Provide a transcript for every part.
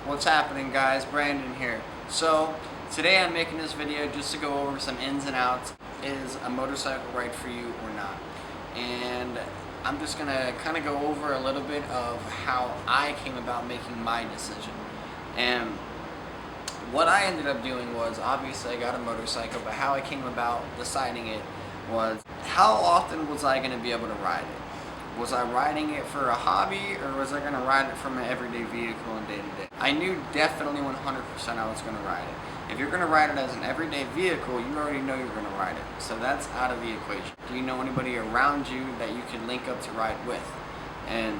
What's happening, guys? Brandon here. So today I'm making this video just to go over some ins and outs. Is a motorcycle right for you or not? And I'm just gonna kind of go over a little bit of how I came about making my decision. And what I ended up doing was, obviously I got a motorcycle, but how I came about deciding it was, how often was I going to be able to ride it? Was I riding it for a hobby, or was I going to ride it from an everyday vehicle and day to day? I knew definitely 100% I was going to ride it. If you're going to ride it as an everyday vehicle, you already know you're going to ride it. So that's out of the equation. Do you know anybody around you that you can link up to ride with? And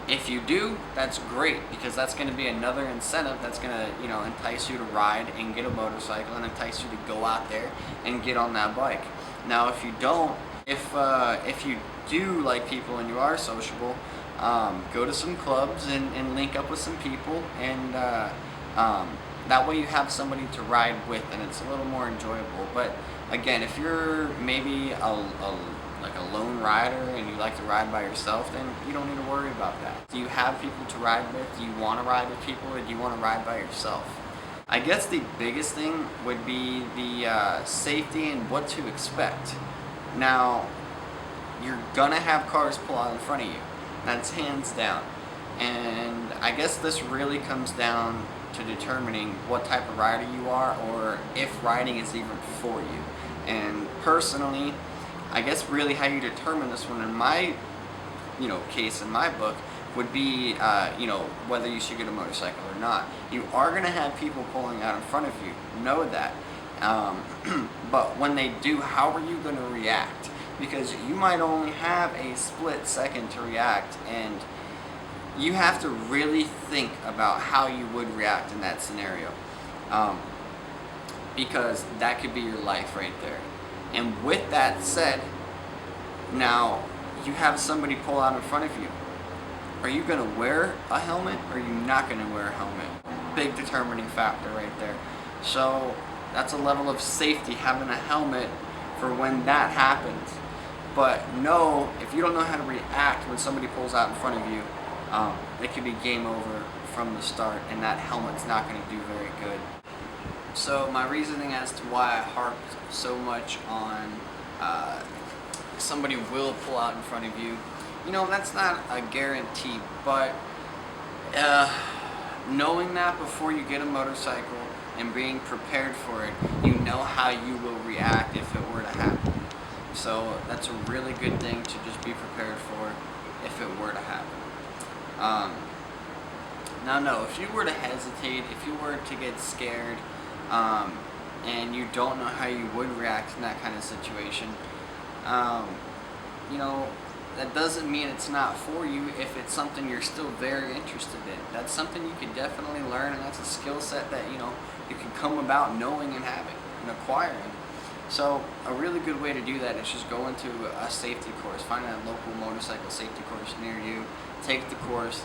if you do, that's great, because that's going to be another incentive that's going to, entice you to ride and get a motorcycle and entice you to go out there and get on that bike. Now, if you don't, if you do like people and you are sociable, go to some clubs and link up with some people, and that way you have somebody to ride with, and it's a little more enjoyable. But again, if you're maybe like a lone rider and you like to ride by yourself, then you don't need to worry about that. Do you have people to ride with? Do you want to ride with people, or do you want to ride by yourself? I guess the biggest thing would be the safety and what to expect. Now, you're gonna have cars pull out in front of you. That's hands down. And I guess this really comes down to determining what type of rider you are, or if riding is even for you. And personally, I guess really how you determine this one in my, case, in my book, would be, whether you should get a motorcycle or not. You are going to have people pulling out in front of you. Know that. But when they do, how are you going to react? Because you might only have a split second to react, and you have to really think about how you would react in that scenario. Because that could be your life right there. And with that said, now you have somebody pull out in front of you. Are you going to wear a helmet, or are you not going to wear a helmet? Big determining factor right there. So that's a level of safety, having a helmet for when that happens. But no, if you don't know how to react when somebody pulls out in front of you, it could be game over from the start, and that helmet's not going to do very good. So my reasoning as to why I harped so much on somebody will pull out in front of you, that's not a guarantee, but knowing that before you get a motorcycle and being prepared for it, you know how you will react if it were to happen. So that's a really good thing to just be prepared for if it were to happen. Now, no, if you were to hesitate, if you were to get scared, and you don't know how you would react in that kind of situation, that doesn't mean it's not for you if it's something you're still very interested in. That's something you can definitely learn, and that's a skill set that, you can come about knowing and having and acquiring. So a really good way to do that is just go into a safety course. Find a local motorcycle safety course near you. Take the course.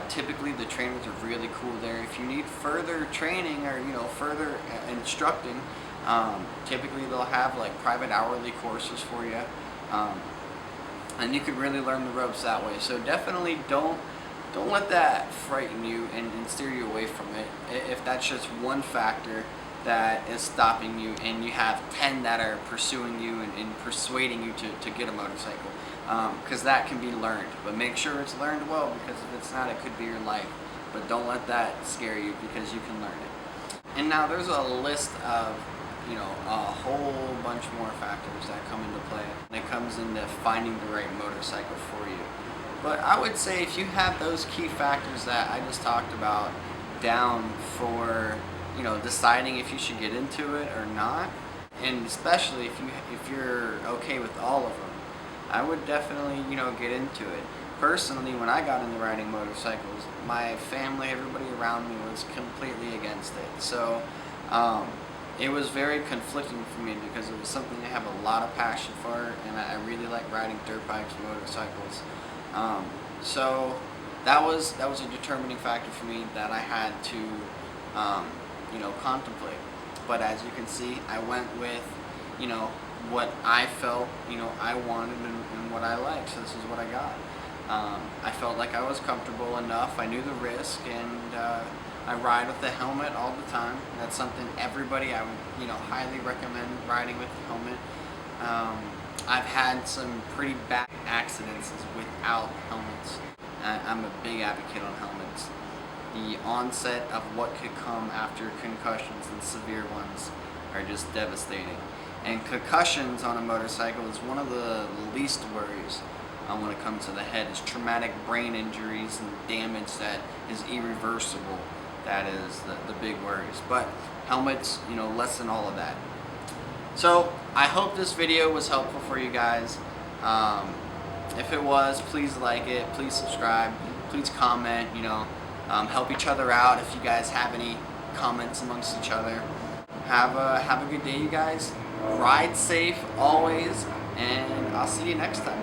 Typically the trainers are really cool there. If you need further training or further instructing, typically they'll have like private hourly courses for you, and you could really learn the ropes that way. So definitely don't let that frighten you and steer you away from it. If that's just one factor that is stopping you, and you have 10 that are pursuing you and persuading you to get a motorcycle, because that can be learned, but make sure it's learned well, because if it's not, it could be your life. But don't let that scare you, because you can learn it. And now there's a list of a whole bunch more factors that come into play when it comes into finding the right motorcycle for you. But I would say if you have those key factors that I just talked about down for deciding if you should get into it or not, and especially if you're okay with all of them, I would definitely get into it. Personally, when I got into riding motorcycles, my family, everybody around me was completely against it. So it was very conflicting for me, because it was something I have a lot of passion for, and I really like riding dirt bikes and motorcycles. So that was a determining factor for me that I had to contemplate. But as you can see, I went with what I felt I wanted and what I liked. So this is what I got. I felt like I was comfortable enough. I knew the risk, and I ride with the helmet all the time. That's something everybody I would highly recommend riding with the helmet. I've had some pretty bad accidents without helmets. I'm a big advocate on helmets. The onset of what could come after concussions, and severe ones, are just devastating. And concussions on a motorcycle is one of the least worries when it comes to the head. Is traumatic brain injuries and damage that is irreversible. That is the big worries. But helmets, lessen all of that. So I hope this video was helpful for you guys. If it was, please like it, please subscribe, please comment, help each other out if you guys have any comments amongst each other. Have a good day, you guys. Ride safe always, and I'll see you next time.